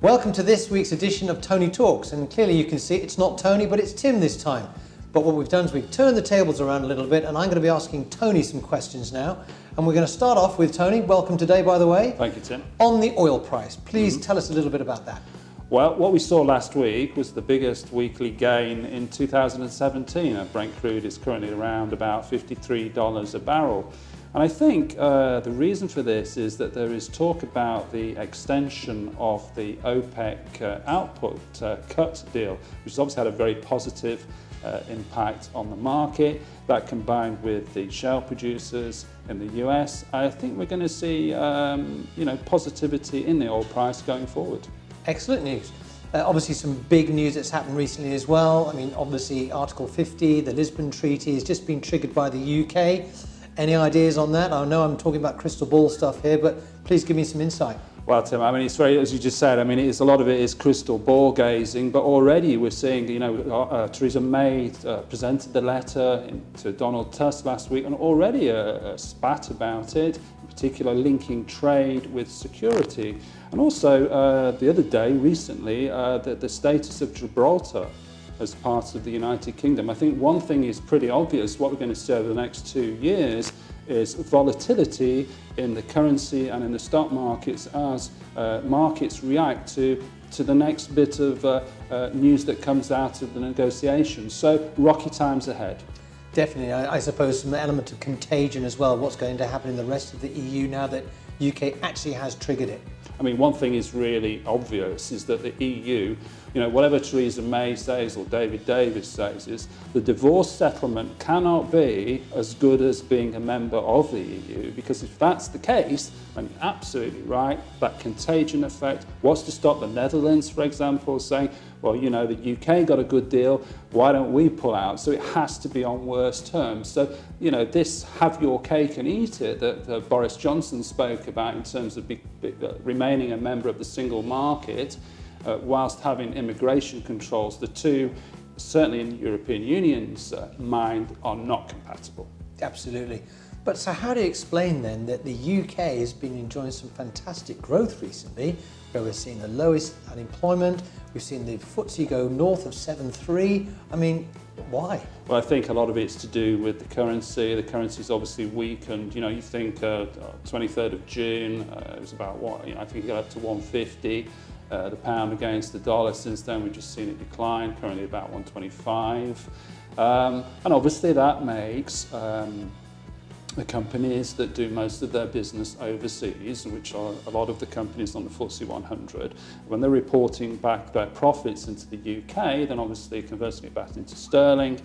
Welcome to this week's edition of Tony Talks, and clearly you can see it's not Tony, but it's Tim this time. But what we've done is we've turned the tables around a little bit, and I'm going to be asking Tony some questions now. And we're going to start off with Tony. Welcome today, by the way. Thank you, Tim. On the oil price, please tell us a little bit about that. Well, what we saw last week was the biggest weekly gain in 2017. Brent crude is currently around about $53 a barrel. And I think the reason for this is that there is talk about the extension of the OPEC output cut deal, which has obviously had a very positive impact on the market. That combined with the shale producers in the US, I think we're going to see positivity in the oil price going forward. Excellent news. Obviously some big news that's happened recently as well. I mean, obviously Article 50, the Lisbon Treaty, has just been triggered by the UK. Any ideas on that? I know I'm talking about crystal ball stuff here, but please give me some insight. Well, Tim, I mean, it's very, as you just said, I mean, a lot of it is crystal ball gazing, but already we're seeing, Theresa May presented the letter to Donald Tusk last week, and already a spat about it, in particular linking trade with security. And also the other day, recently, the status of Gibraltar as part of the United Kingdom. I think one thing is pretty obvious. What we're going to see over the next 2 years is volatility in the currency and in the stock markets as markets react to the next bit of news that comes out of the negotiations. So rocky times ahead. Definitely. I suppose some element of contagion as well. What's going to happen in the rest of the EU now that UK actually has triggered it? I mean, one thing is really obvious is that the EU, whatever Theresa May says or David Davis says, is the divorce settlement cannot be as good as being a member of the EU, because if that's the case, and you're absolutely right, that contagion effect was to stop the Netherlands, for example, saying, well, the UK got a good deal, why don't we pull out? So it has to be on worse terms. So, this have your cake and eat it that Boris Johnson spoke about in terms of remaining a member of the single market, whilst having immigration controls, the two, certainly in the European Union's mind, are not compatible. Absolutely. But so how do you explain then that the UK has been enjoying some fantastic growth recently, where we're seeing the lowest unemployment, we've seen the FTSE go north of 7.3. I mean, why? Well, I think a lot of it's to do with the currency. The currency's obviously weakened. You think 23rd of June, it was about I think it got up to 150. The pound against the dollar. Since then, we've just seen it decline, currently about 125. And obviously that makes the companies that do most of their business overseas, which are a lot of the companies on the FTSE 100, when they're reporting back their profits into the UK, then obviously converting it back into sterling,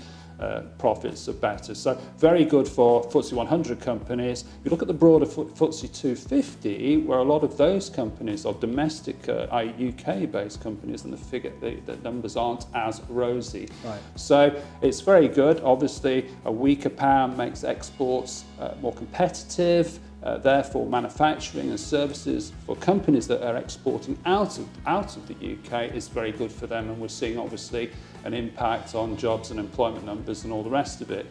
profits are better. So very good for FTSE 100 companies. If you look at the broader FTSE 250, where a lot of those companies are domestic, UK-based companies, and the numbers aren't as rosy. Right. So it's very good. Obviously, a weaker pound makes exports more competitive. Therefore, manufacturing and services for companies that are exporting out of the UK is very good for them, and we're seeing obviously an impact on jobs and employment numbers and all the rest of it.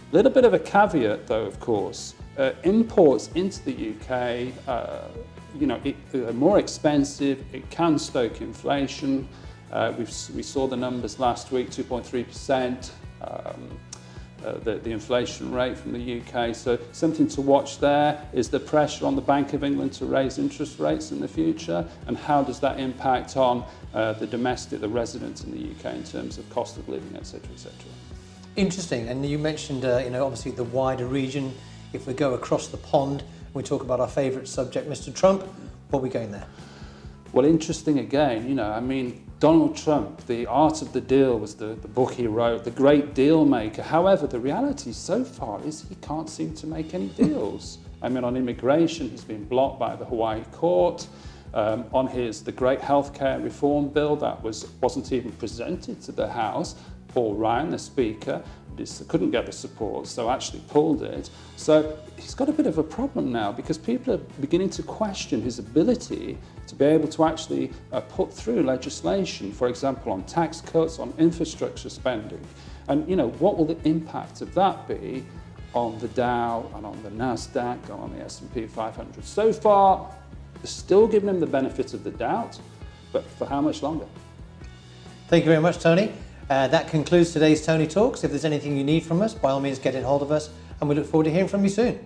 A little bit of a caveat, though, of course. Imports into the UK, are more expensive. It can stoke inflation. We saw the numbers last week, 2.3%. The inflation rate from the UK. So something to watch there is the pressure on the Bank of England to raise interest rates in the future, and how does that impact on the residents in the UK in terms of cost of living, etc., etc. Interesting. And you mentioned, obviously the wider region. If we go across the pond, we talk about our favourite subject, Mr. Trump. What are we going there? Well, interesting again. Donald Trump, The Art of the Deal was the book he wrote, the great deal maker. However, the reality so far is he can't seem to make any deals. On immigration, he's been blocked by the Hawaii court. On the great healthcare reform bill that wasn't even presented to the House, Paul Ryan, the Speaker, couldn't get the support, so actually pulled it. So he's got a bit of a problem now, because people are beginning to question his ability to be able to actually put through legislation, for example, on tax cuts, on infrastructure spending. And what will the impact of that be on the Dow and on the Nasdaq and on the S&P 500? So far, they're still giving him the benefit of the doubt, but for how much longer? Thank you very much, Tony. That concludes today's Tony Talks. If there's anything you need from us, by all means get in hold of us, and we look forward to hearing from you soon.